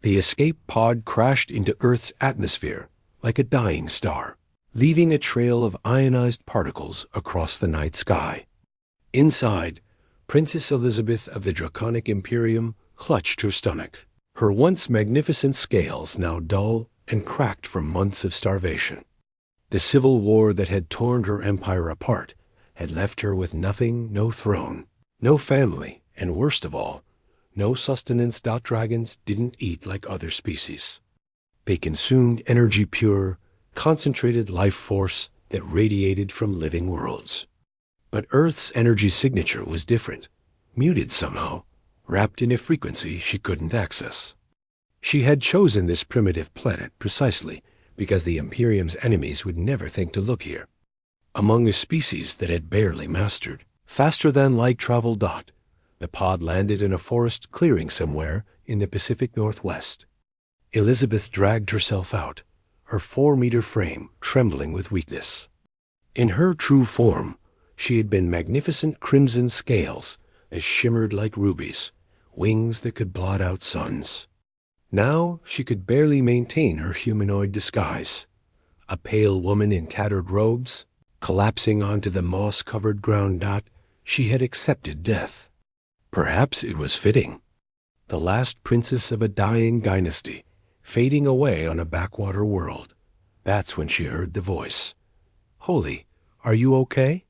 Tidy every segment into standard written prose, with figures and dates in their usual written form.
The escape pod crashed into Earth's atmosphere like a dying star, leaving a trail of ionized particles across the night sky. Inside, Princess Elizabeth of the Draconic Imperium clutched her stomach, her once magnificent scales now dull and cracked from months of starvation. The civil war that had torn her empire apart had left her with nothing, no throne, no family, and worst of all, no sustenance. Dragons didn't eat like other species. They consumed energy, pure, concentrated life force that radiated from living worlds. But Earth's energy signature was different, muted somehow, wrapped in a frequency she couldn't access. She had chosen this primitive planet precisely because the Imperium's enemies would never think to look here. Among a species that had barely mastered faster-than-light travel. The pod landed in a forest clearing somewhere in the Pacific Northwest. Elizabeth dragged herself out, her 4-meter frame trembling with weakness. In her true form, she had been magnificent crimson scales that shimmered like rubies, wings that could blot out suns. Now she could barely maintain her humanoid disguise, a pale woman in tattered robes, collapsing onto the moss-covered ground. She had accepted death. Perhaps it was fitting. The last princess of a dying dynasty, fading away on a backwater world. That's when she heard the voice. "Holy, are you okay?"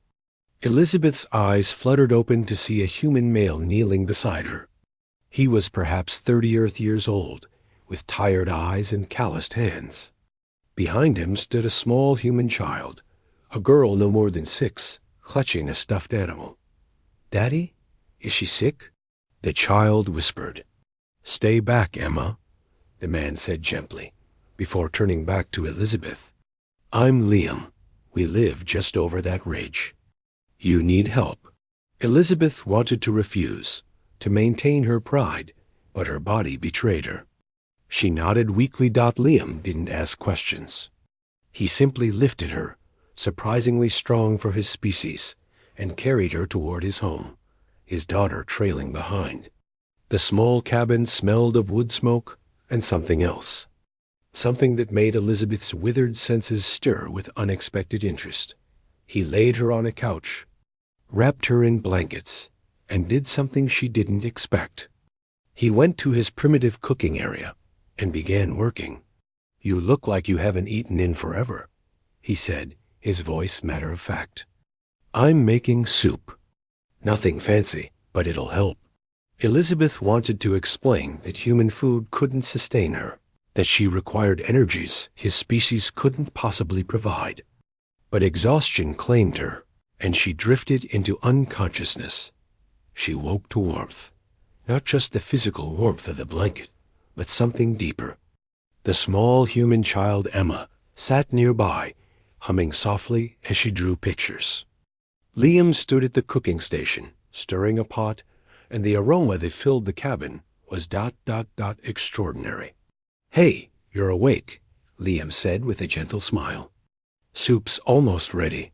Elizabeth's eyes fluttered open to see a human male kneeling beside her. He was perhaps 30 Earth years old, with tired eyes and calloused hands. Behind him stood a small human child, a girl no more than 6, clutching a stuffed animal. "Daddy? Is she sick?" The child whispered. "Stay back, Emma," the man said gently, before turning back to Elizabeth. "I'm Liam. We live just over that ridge. You need help." Elizabeth wanted to refuse, to maintain her pride, but her body betrayed her. She nodded weakly. Liam didn't ask questions. He simply lifted her, surprisingly strong for his species, and carried her toward his home, his daughter trailing behind. The small cabin smelled of wood smoke and something else, something that made Elizabeth's withered senses stir with unexpected interest. He laid her on a couch, wrapped her in blankets, and did something she didn't expect. He went to his primitive cooking area and began working. "You look like you haven't eaten in forever," he said, his voice matter of fact. "I'm making soup. Nothing fancy, but it'll help." Elizabeth wanted to explain that human food couldn't sustain her, that she required energies his species couldn't possibly provide. But exhaustion claimed her, and she drifted into unconsciousness. She woke to warmth, not just the physical warmth of the blanket, but something deeper. The small human child Emma sat nearby, humming softly as she drew pictures. Liam stood at the cooking station, stirring a pot, and the aroma that filled the cabin was ... extraordinary. "Hey, you're awake," Liam said with a gentle smile. "Soup's almost ready.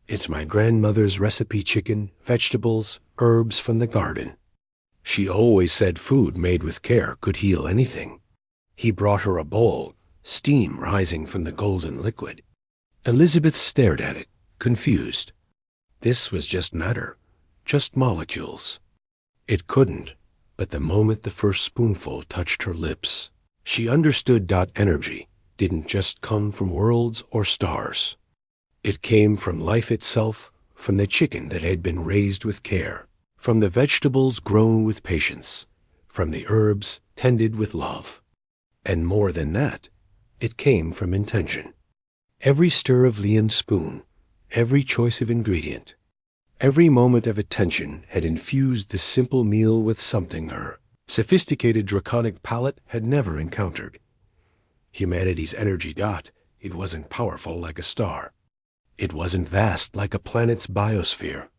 It's my grandmother's recipe: chicken, vegetables, herbs from the garden. She always said food made with care could heal anything." He brought her a bowl, steam rising from the golden liquid. Elizabeth stared at it, confused. This was just matter, just molecules. It couldn't, but the moment the first spoonful touched her lips, she understood. Energy didn't just come from worlds or stars. It came from life itself, from the chicken that had been raised with care, from the vegetables grown with patience, from the herbs tended with love. And more than that, it came from intention. Every stir of Liam's spoon, every choice of ingredient, every moment of attention had infused this simple meal with something her sophisticated draconic palate had never encountered. Humanity's energy. It wasn't powerful like a star. It wasn't vast like a planet's biosphere.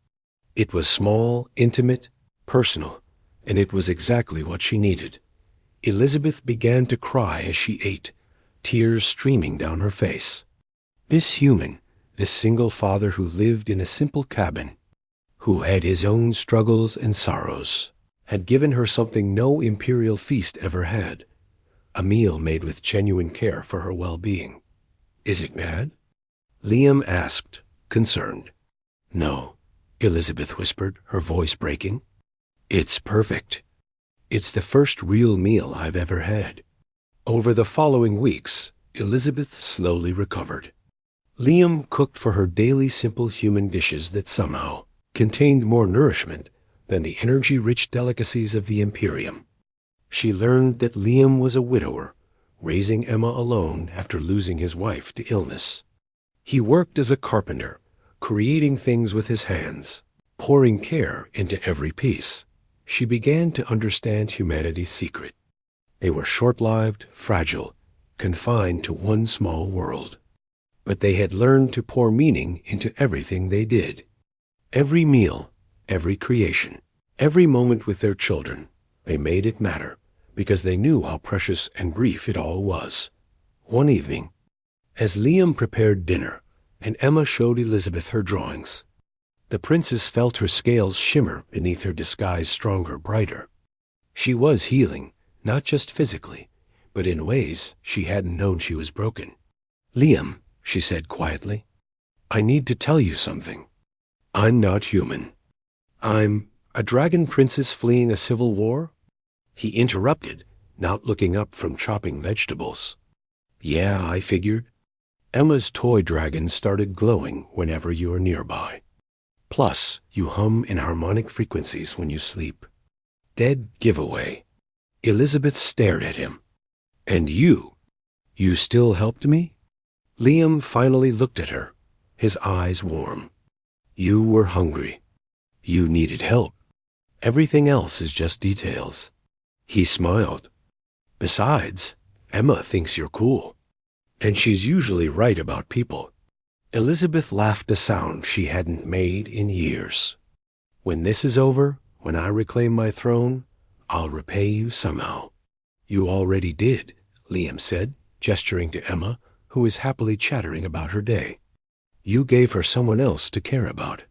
It was small, intimate, personal, and it was exactly what she needed. Elizabeth began to cry as she ate, tears streaming down her face. This human, this single father who lived in a simple cabin, who had his own struggles and sorrows, had given her something no imperial feast ever had, a meal made with genuine care for her well-being. Is it bad? Liam asked, concerned. No, Elizabeth whispered, her voice breaking. It's perfect. It's the first real meal I've ever had. Over the following weeks, Elizabeth slowly recovered. Liam cooked for her daily simple human dishes that somehow contained more nourishment than the energy-rich delicacies of the Imperium. She learned that Liam was a widower, raising Emma alone after losing his wife to illness. He worked as a carpenter, creating things with his hands, pouring care into every piece. She began to understand humanity's secret. They were short-lived, fragile, confined to one small world. But they had learned to pour meaning into everything they did. Every meal, every creation, every moment with their children, they made it matter, because they knew how precious and brief it all was. One evening, as Liam prepared dinner and Emma showed Elizabeth her drawings, the princess felt her scales shimmer beneath her disguise stronger, brighter. She was healing, not just physically, but in ways she hadn't known she was broken. Liam, she said quietly, I need to tell you something. I'm not human. I'm a dragon princess fleeing a civil war? He interrupted, not looking up from chopping vegetables. Yeah, I figured. Emma's toy dragon started glowing whenever you are nearby. Plus, you hum in harmonic frequencies when you sleep. Dead giveaway. Elizabeth stared at him. And you still helped me? Liam finally looked at her, his eyes warm. You were hungry. You needed help. Everything else is just details. He smiled. Besides, Emma thinks you're cool. And she's usually right about people. Elizabeth laughed a sound she hadn't made in years. When this is over, when I reclaim my throne, I'll repay you somehow. You already did, Liam said, gesturing to Emma, who was happily chattering about her day. You gave her someone else to care about.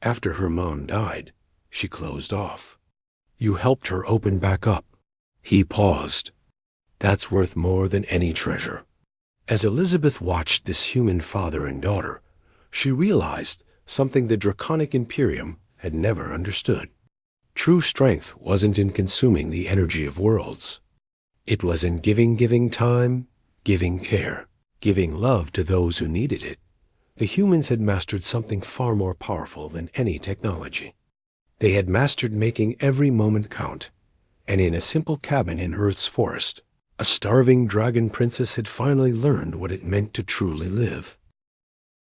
After her mom died, she closed off. You helped her open back up. He paused. That's worth more than any treasure. As Elizabeth watched this human father and daughter, she realized something the draconic Imperium had never understood. True strength wasn't in consuming the energy of worlds. It was in giving time, giving care, giving love to those who needed it. The humans had mastered something far more powerful than any technology. They had mastered making every moment count, and in a simple cabin in Earth's forest, a starving dragon princess had finally learned what it meant to truly live.